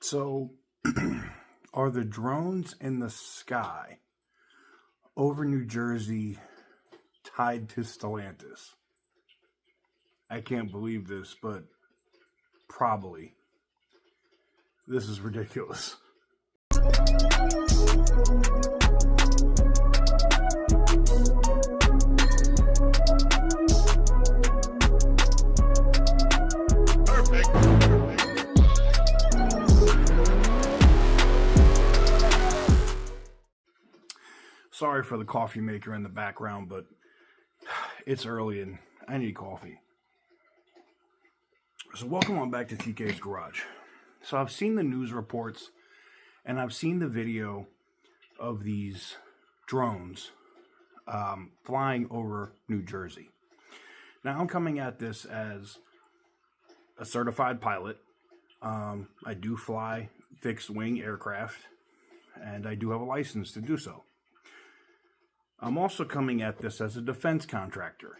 So, are the drones in the sky over New Jersey tied to Stellantis? I can't believe this, but probably. This is ridiculous. Sorry for the coffee maker in the background, but it's early and I need coffee. So welcome on back to TK's Garage. So I've seen the news reports and I've seen the video of these drones flying over New Jersey. Now I'm coming at this as a certified pilot. I do fly fixed wing aircraft and I do have a license to do so. I'm also coming at this as a defense contractor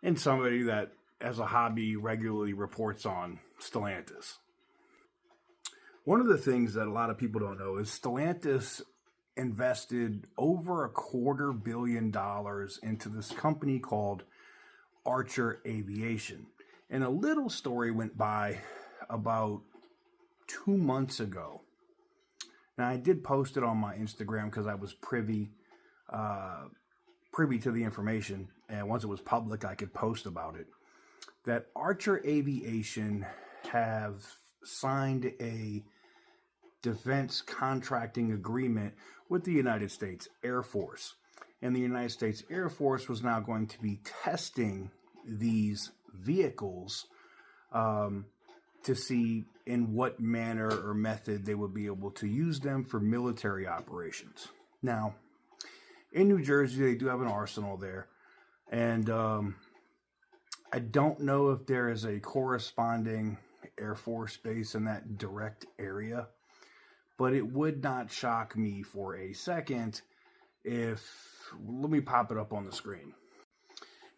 and somebody that, as a hobby, regularly reports on Stellantis. One of the things that a lot of people don't know is Stellantis invested over $250 million into this company called Archer Aviation. And a little story went by about 2 months ago. Now, I did post it on my Instagram because I was privy to the information, and once it was public, I could post about it, that Archer Aviation have signed a defense contracting agreement with the United States Air Force. And the United States Air Force was now going to be testing these vehicles to see in what manner or method they would be able to use them for military operations. Now, in New Jersey, they do have an arsenal there. And I don't know if there is a corresponding Air Force base in that direct area. But it would not shock me for a second if, let me pop it up on the screen.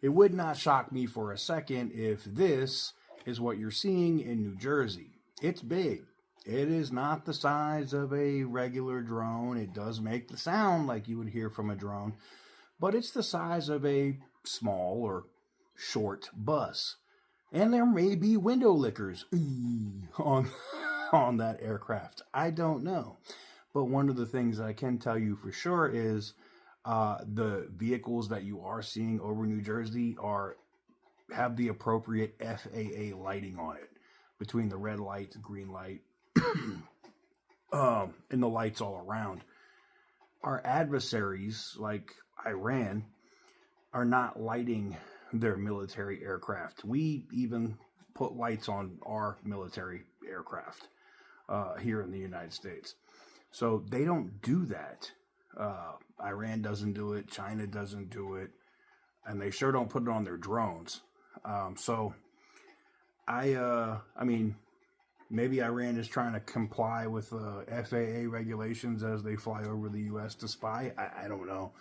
It would not shock me for a second if this is what you're seeing in New Jersey. It's big. It is not the size of a regular drone. It does make the sound like you would hear from a drone, but it's the size of a small or short bus. And there may be window lickers on that aircraft. I don't know. But one of the things I can tell you for sure is the vehicles that you are seeing over New Jersey have the appropriate FAA lighting on it, between the red light, green light, and the lights all around. Our adversaries, like Iran, are not lighting their military aircraft. We even put lights on our military aircraft here in the United States. So they don't do that. Iran doesn't do it. China doesn't do it. And they sure don't put it on their drones. So I mean, maybe Iran is trying to comply with FAA regulations as they fly over the U.S. to spy. I don't know.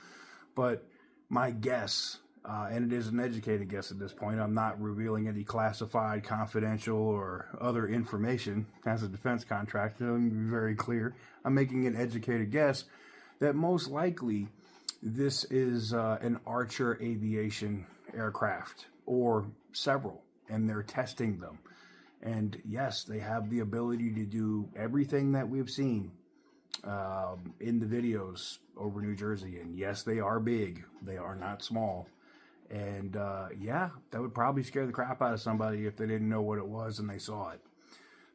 But my guess, and it is an educated guess at this point, I'm not revealing any classified, confidential, or other information as a defense contractor. Let me be very clear. I'm making an educated guess that most likely this is an Archer Aviation aircraft, or several, and they're testing them. And yes, they have the ability to do everything that we've seen in the videos over New Jersey. And yes, they are big. They are not small. And yeah, that would probably scare the crap out of somebody if they didn't know what it was and they saw it.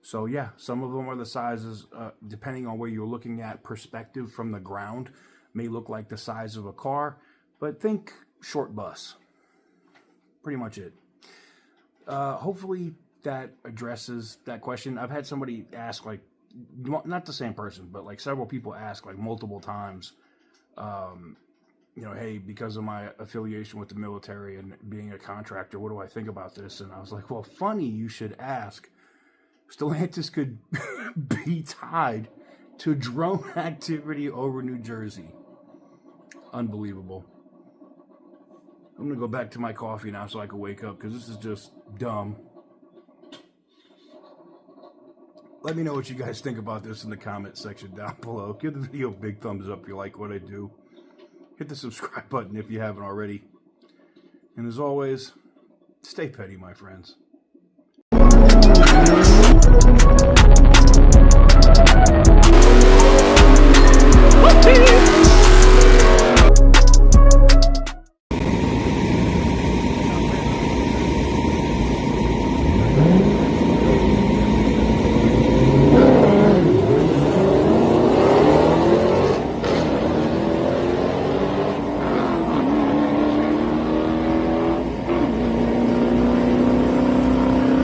So yeah, some of them are the sizes, depending on where you're looking at, perspective from the ground may look like the size of a car, but think short bus. Pretty much it. Hopefully that addresses that question. I've had somebody ask, like, not the same person, but like several people ask like multiple times, you know, hey, because of my affiliation with the military and being a contractor, what do I think about this? And I was like, well, funny you should ask. Stellantis could be tied to drone activity over New Jersey. Unbelievable. I'm going to go back to my coffee now so I can wake up, because this is just dumb. let me know what you guys think about this in the comment section down below. Give the video a big thumbs up if you like what I do. Hit the subscribe button if you haven't already. And as always, stay petty, my friends.